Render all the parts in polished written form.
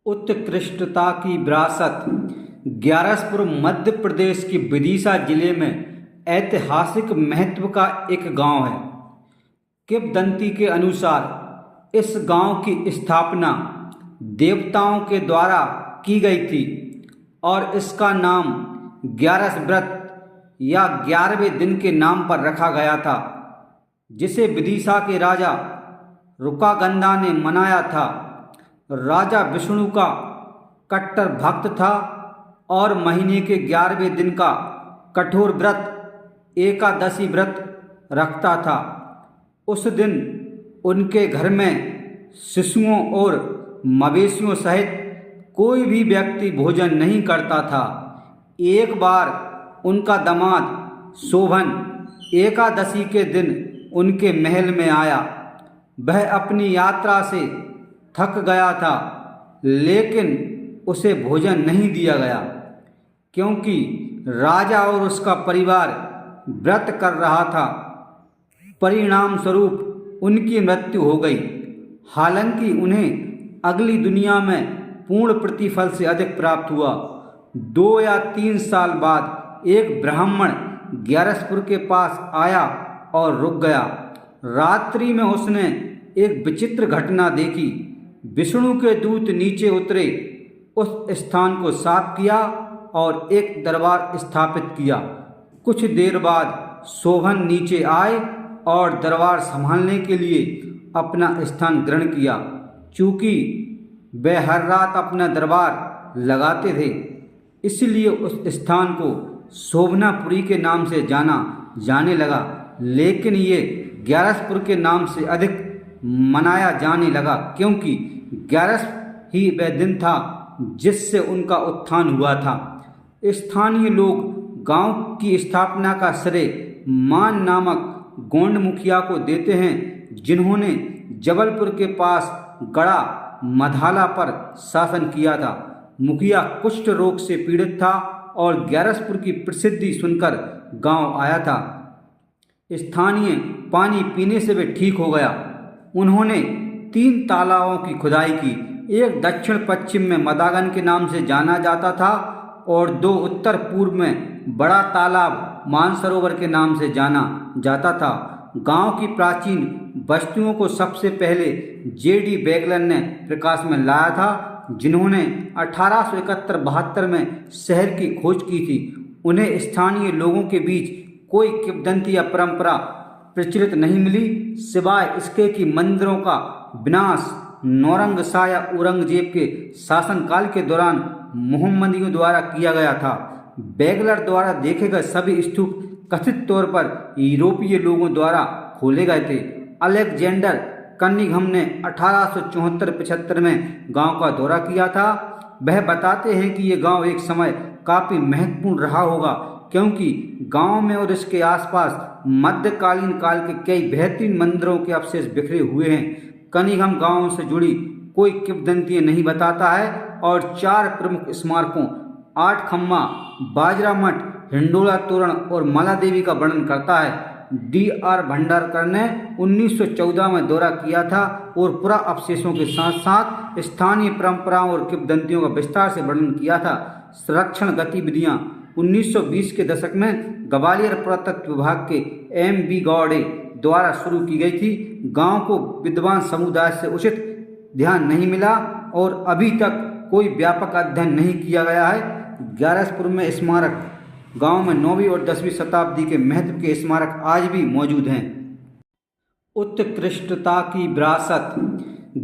उत्कृष्टता की विरासत। ग्यारसपुर मध्य प्रदेश के विदिशा जिले में ऐतिहासिक महत्व का एक गांव है। किंवदंती के अनुसार इस गांव की स्थापना देवताओं के द्वारा की गई थी और इसका नाम ग्यारस व्रत या 11वें दिन के नाम पर रखा गया था, जिसे विदिशा के राजा रुकागंदा ने मनाया था। राजा विष्णु का कट्टर भक्त था और महीने के 11वें दिन का कठोर व्रत एकादशी व्रत रखता था। उस दिन उनके घर में शिशुओं और मवेशियों सहित कोई भी व्यक्ति भोजन नहीं करता था। एक बार उनका दामाद शोभन एकादशी के दिन उनके महल में आया। वह अपनी यात्रा से थक गया था, लेकिन उसे भोजन नहीं दिया गया क्योंकि राजा और उसका परिवार व्रत कर रहा था। परिणाम स्वरूप उनकी मृत्यु हो गई। हालांकि उन्हें अगली दुनिया में पूर्ण प्रतिफल से अधिक प्राप्त हुआ। 2 या 3 साल बाद एक ब्राह्मण ग्यारसपुर के पास आया और रुक गया। रात्रि में उसने एक विचित्र घटना देखी। विष्णु के दूत नीचे उतरे, उस स्थान को साफ किया और एक दरबार स्थापित किया। कुछ देर बाद शोभन नीचे आए और दरबार संभालने के लिए अपना स्थान ग्रहण किया। चूँकि वे हर रात अपना दरबार लगाते थे, इसलिए उस स्थान को शोभनापुरी के नाम से जाना जाने लगा, लेकिन ये ग्यारसपुर के नाम से अधिक मनाया जाने लगा क्योंकि ग्यारस ही वह दिन था जिससे उनका उत्थान हुआ था। स्थानीय लोग गांव की स्थापना का श्रेय मान नामक गोंड मुखिया को देते हैं, जिन्होंने जबलपुर के पास गढ़ा मधाला पर शासन किया था। मुखिया कुष्ठ रोग से पीड़ित था और ग्यारसपुर की प्रसिद्धि सुनकर गांव आया था। स्थानीय पानी पीने से वे ठीक हो गया। उन्होंने 3 तालाबों की खुदाई की। एक दक्षिण पश्चिम में मदागन के नाम से जाना जाता था और 2 उत्तर पूर्व में बड़ा तालाब मानसरोवर के नाम से जाना जाता था। गांव की प्राचीन वस्तुओं को सबसे पहले J.D. बेगलर ने प्रकाश में लाया था, जिन्होंने 1871-72 में शहर की खोज की थी। उन्हें स्थानीय लोगों के बीच कोई किंवदंती या परंपरा प्रचलित नहीं मिली, सिवाय इसके कि मंदिरों का विनाश नौरंगशाह या औरंगजेब के शासनकाल के दौरान मोहम्मदियों द्वारा किया गया था। बेगलर द्वारा देखे गए सभी स्तूप कथित तौर पर यूरोपीय लोगों द्वारा खोले गए थे। अलेक्जेंडर कनिंघम ने 1874-75 में गांव का दौरा किया था। वह बताते हैं कि ये गांव एक समय काफ़ी महत्वपूर्ण रहा होगा क्योंकि गांव में और इसके आसपास मध्यकालीन काल के कई बेहतरीन मंदिरों के अवशेष बिखरे हुए हैं। कनिंघम गांव से जुड़ी कोई किंवदंती नहीं बताता है और 4 प्रमुख स्मारकों 8 खम्मा, बाजरा मठ, हिंडोला तोरण और माला देवी का वर्णन करता है। D.R. भंडारकर ने 1914 में दौरा किया था और पुरा अवशेषों के साथ साथ स्थानीय परंपराओं और किंवदंतियों का विस्तार से वर्णन किया था। संरक्षण गतिविधियां 1920 के दशक में ग्वालियर पुरातत्व विभाग के M.B. गौड़े द्वारा शुरू की गई थी। गांव को विद्वान समुदाय से उचित ध्यान नहीं मिला और अभी तक कोई व्यापक अध्ययन नहीं किया गया है। ग्यारसपुर में स्मारक गांव में 9वीं और 10वीं शताब्दी के महत्व के स्मारक आज भी मौजूद हैं। उत्कृष्टता की विरासत।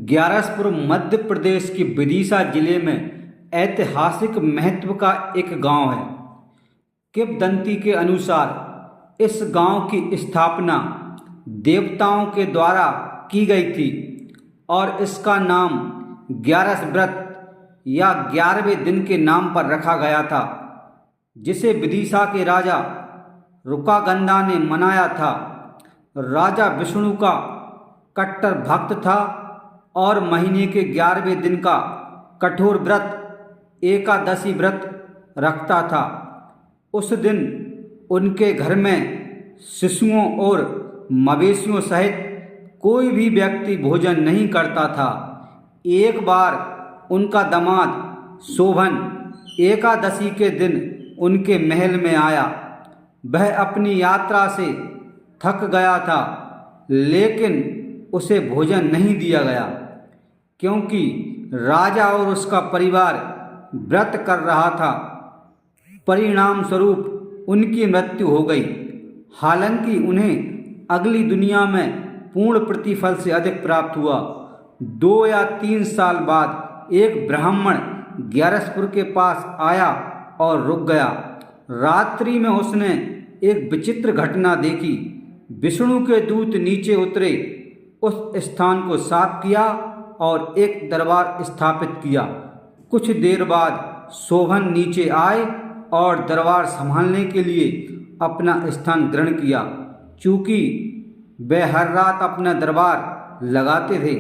ग्यारसपुर मध्य प्रदेश के विदिशा जिले में ऐतिहासिक महत्व का एक गांव है। किंवदंती के अनुसार इस गांव की स्थापना देवताओं के द्वारा की गई थी और इसका नाम ग्यारस व्रत या 11वें दिन के नाम पर रखा गया था, जिसे विदिशा के राजा रुकागंदा ने मनाया था। राजा विष्णु का कट्टर भक्त था और महीने के 11वें दिन का कठोर व्रत एकादशी व्रत रखता था। उस दिन उनके घर में शिशुओं और मवेशियों सहित कोई भी व्यक्ति भोजन नहीं करता था। एक बार उनका दामाद शोभन एकादशी के दिन उनके महल में आया। वह अपनी यात्रा से थक गया था, लेकिन उसे भोजन नहीं दिया गया क्योंकि राजा और उसका परिवार व्रत कर रहा था। परिणाम स्वरूप उनकी मृत्यु हो गई। हालांकि उन्हें अगली दुनिया में पूर्ण प्रतिफल से अधिक प्राप्त हुआ। 2 या 3 साल बाद एक ब्राह्मण ग्यारसपुर के पास आया और रुक गया। रात्रि में उसने एक विचित्र घटना देखी। विष्णु के दूत नीचे उतरे, उस स्थान को साफ किया और एक दरबार स्थापित किया। कुछ देर बाद शोभन नीचे आए और दरबार संभालने के लिए अपना स्थान ग्रहण किया। चूँकि वे हर रात अपना दरबार लगाते थे,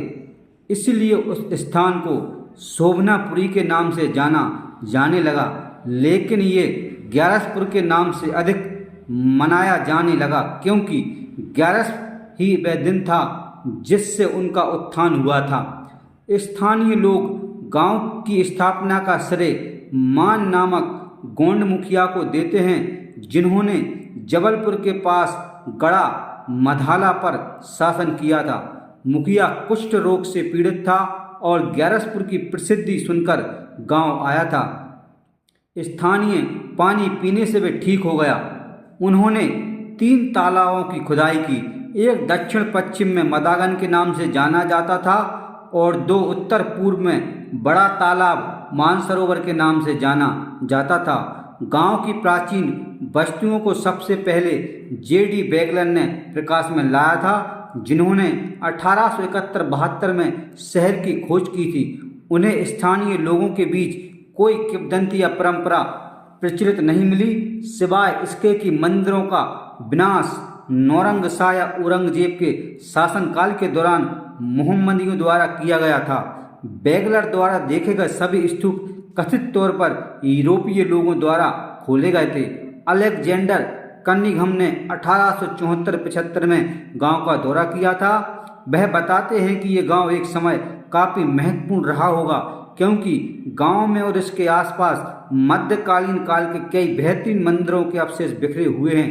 इसलिए उस स्थान को शोभनापुरी के नाम से जाना जाने लगा, लेकिन ये ग्यारसपुर के नाम से अधिक मनाया जाने लगा क्योंकि ग्यारस ही वह दिन था जिससे उनका उत्थान हुआ था। स्थानीय लोग गांव की स्थापना का श्रेय मान नामक गोंड मुखिया को देते हैं, जिन्होंने जबलपुर के पास गढ़ा मधाला पर शासन किया था। मुखिया कुष्ठ रोग से पीड़ित था और ग्यारसपुर की प्रसिद्धि सुनकर गांव आया था। स्थानीय पानी पीने से वे ठीक हो गया। उन्होंने 3 तालाबों की खुदाई की। एक दक्षिण पश्चिम में मदागन के नाम से जाना जाता था और 2 उत्तर पूर्व में बड़ा तालाब मानसरोवर के नाम से जाना जाता था। गांव की प्राचीन वस्तुओं को सबसे पहले J.D. बेगलर ने प्रकाश में लाया था, जिन्होंने 1871-72 में शहर की खोज की थी। उन्हें स्थानीय लोगों के बीच कोई किंवदंती या परंपरा प्रचलित नहीं मिली, सिवाय इसके कि मंदिरों का विनाश नौरंगशाह या औरंगजेब के शासनकाल के दौरान मोहम्मदियों द्वारा किया गया था। बेगलर द्वारा देखे गए सभी स्तूप कथित तौर पर यूरोपीय लोगों द्वारा खोले गए थे। अलेक्जेंडर कनिंघम ने 1874-75 में गांव का दौरा किया था। वह बताते हैं कि ये गांव एक समय काफ़ी महत्वपूर्ण रहा होगा क्योंकि गांव में और इसके आसपास मध्यकालीन काल के कई बेहतरीन मंदिरों के अवशेष बिखरे हुए हैं।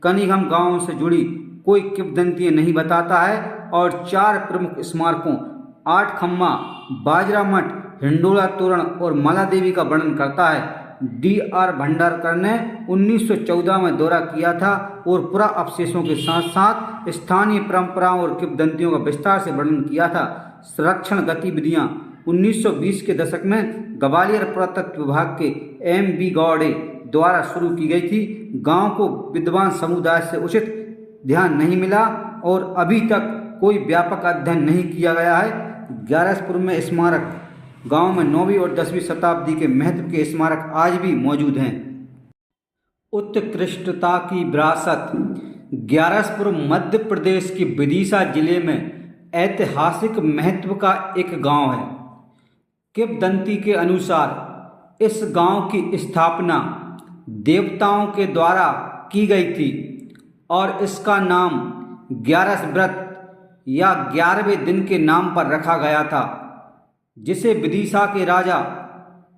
कनिंघम गांव से जुड़ी कोई किंवदंती नहीं बताता है और 4 प्रमुख स्मारकों 8 खम्मा, बाजरा मठ, हिंडोला तोरण और माला देवी का वर्णन करता है। D.R. भंडारकर ने 1914 में दौरा किया था और पुरा अवशेषों के साथ साथ स्थानीय परंपराओं और किंवदंतियों का विस्तार से वर्णन किया था। संरक्षण गतिविधियां 1920 के दशक में ग्वालियर पुरातत्व विभाग के M.B. गौड़े द्वारा शुरू की गई थी। गांव को विद्वान समुदाय से उचित ध्यान नहीं मिला और अभी तक कोई व्यापक अध्ययन नहीं किया गया है। ग्यारसपुर में स्मारक गांव में 9वीं और 10वीं शताब्दी के महत्व के स्मारक आज भी मौजूद हैं। उत्कृष्टता की विरासत। ग्यारसपुर मध्य प्रदेश के विदिशा जिले में ऐतिहासिक महत्व का एक गांव है। किंवदंती के अनुसार इस गांव की स्थापना देवताओं के द्वारा की गई थी और इसका नाम ग्यारस व्रत या 11वें दिन के नाम पर रखा गया था, जिसे विदिशा के राजा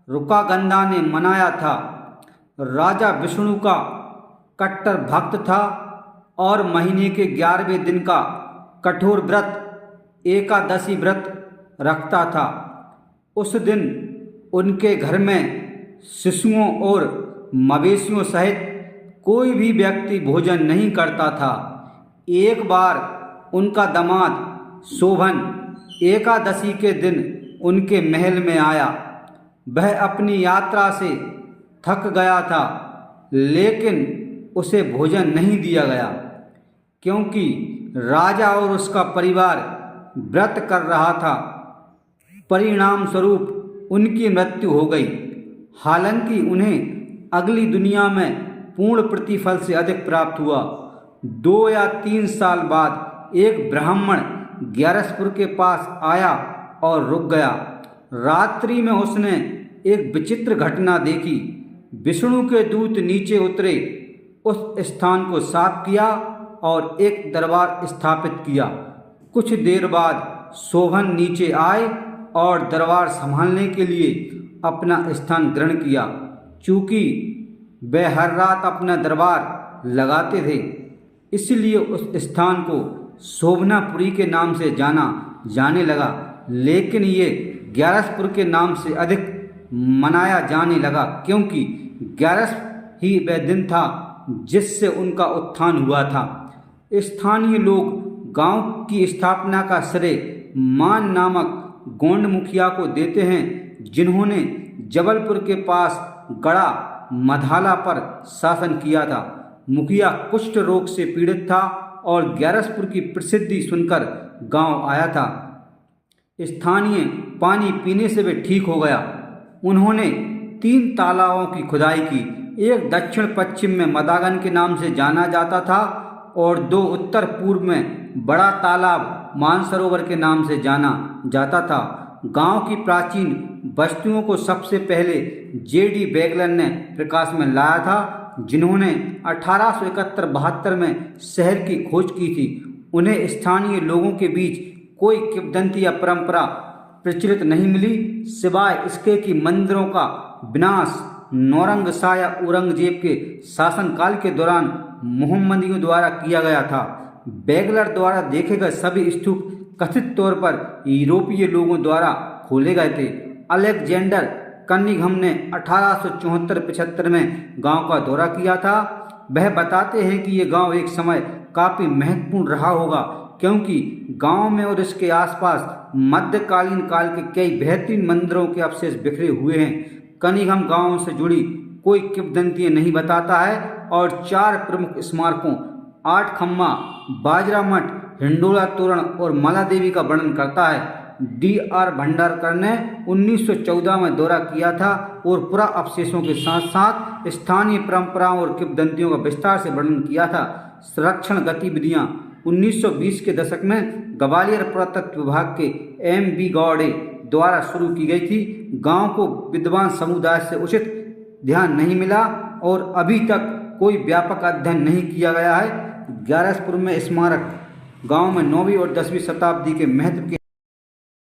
रुकागंदा ने मनाया था। राजा विष्णु का कट्टर भक्त था और महीने के 11वें दिन का कठोर व्रत एकादशी व्रत रखता था। उस दिन उनके घर में शिशुओं और मवेशियों सहित कोई भी व्यक्ति भोजन नहीं करता था। एक बार उनका दामाद शोभन एकादशी के दिन उनके महल में आया। वह अपनी यात्रा से थक गया था, लेकिन उसे भोजन नहीं दिया गया क्योंकि राजा और उसका परिवार व्रत कर रहा था। परिणाम स्वरूप उनकी मृत्यु हो गई। हालांकि उन्हें अगली दुनिया में पूर्ण प्रतिफल से अधिक प्राप्त हुआ। 2 या 3 साल बाद एक ब्राह्मण ग्यारसपुर के पास आया और रुक गया। रात्रि में उसने एक विचित्र घटना देखी। विष्णु के दूत नीचे उतरे, उस स्थान को साफ किया और एक दरबार स्थापित किया। कुछ देर बाद शोभन नीचे आए और दरबार संभालने के लिए अपना स्थान ग्रहण किया। चूँकि वे हर रात अपना दरबार लगाते थे, इसलिए उस स्थान को शोभनापुरी के नाम से जाना जाने लगा, लेकिन ये ग्यारसपुर के नाम से अधिक मनाया जाने लगा, क्योंकि 11 ही वह दिन था जिससे उनका उत्थान हुआ था। स्थानीय लोग गांव की स्थापना का श्रेय मान नामक गोंड मुखिया को देते हैं, जिन्होंने जबलपुर के पास गढ़ा मधाला पर शासन किया था। मुखिया कुष्ठ रोग से पीड़ित था और ग्यारसपुर की प्रसिद्धि सुनकर गांव आया था। स्थानीय पानी पीने से वे ठीक हो गया। उन्होंने 3 तालाबों की खुदाई की। एक दक्षिण पश्चिम में मदागन के नाम से जाना जाता था और 2 उत्तर पूर्व में बड़ा तालाब मानसरोवर के नाम से जाना जाता था। गांव की प्राचीन वस्तुओं को सबसे पहले J.D. बेगलर ने प्रकाश में लाया था, जिन्होंने 1871-72 में शहर की खोज की थी। उन्हें स्थानीय लोगों के बीच कोई किंवदंती या परंपरा प्रचलित नहीं मिली, सिवाय इसके कि मंदिरों का विनाश नौरंगशाह या औरंगजेब के शासनकाल के दौरान मोहम्मदियों द्वारा किया गया था। बेगलर द्वारा देखे गए सभी स्तूप कथित तौर पर यूरोपीय लोगों द्वारा खोले गए थे। अलेक्जेंडर कनिंघम ने 1874-75 में गांव का दौरा किया था। वह बताते हैं कि यह गांव एक समय काफ़ी महत्वपूर्ण रहा होगा, क्योंकि गांव में और इसके आसपास मध्यकालीन काल के कई बेहतरीन मंदिरों के अवशेष बिखरे हुए हैं। कनिंघम गांव से जुड़ी कोई किंवदंतियां नहीं बताता है और 4 प्रमुख स्मारकों 8 खम्मा, बाजरा मठ, हिंडोला तोरण और माला देवी का वर्णन करता है। D.R. भंडारकर ने 1914 में दौरा किया था और पुरा अवशेषों के साथ साथ स्थानीय परंपराओं और किंवदंतियों का विस्तार से वर्णन किया था। संरक्षण गतिविधियां 1920 के दशक में ग्वालियर पुरातत्व विभाग के M.B. गौड़े द्वारा शुरू की गई थी। गांव को विद्वान समुदाय से उचित ध्यान नहीं मिला और अभी तक कोई व्यापक अध्ययन नहीं किया गया है। ग्यारसपुर में स्मारक गांव में 9वीं और 10वीं शताब्दी के महत्व के